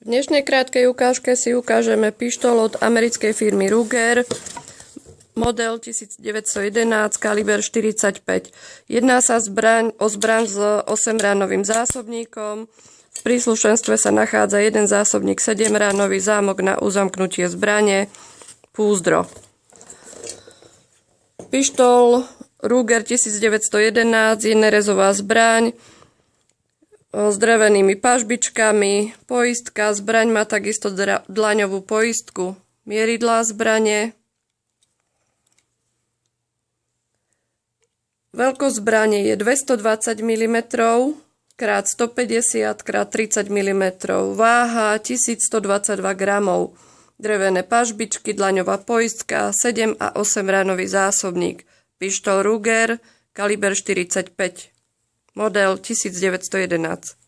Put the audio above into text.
V dnešnej krátkej ukážke si ukážeme pištol od americkej firmy Ruger, model 1911, kaliber 45. Jedná sa o zbraň s 8-ránovým zásobníkom. V príslušenstve sa nachádza jeden zásobník 7-ránový, zámok na uzamknutie zbrane, púzdro. Pištol Ruger 1911 je nerezová zbraň s drevenými pažbičkami, poistka, zbraň má takisto dlaňovú poistku, mieridlá zbrane. Veľkosť zbrane je 220 mm x 150 x 30 mm, váha 1122 gramov, drevené pažbičky, dlaňová poistka, 7 a 8 ránový zásobník, pištol Ruger, kaliber 45. Model 1911.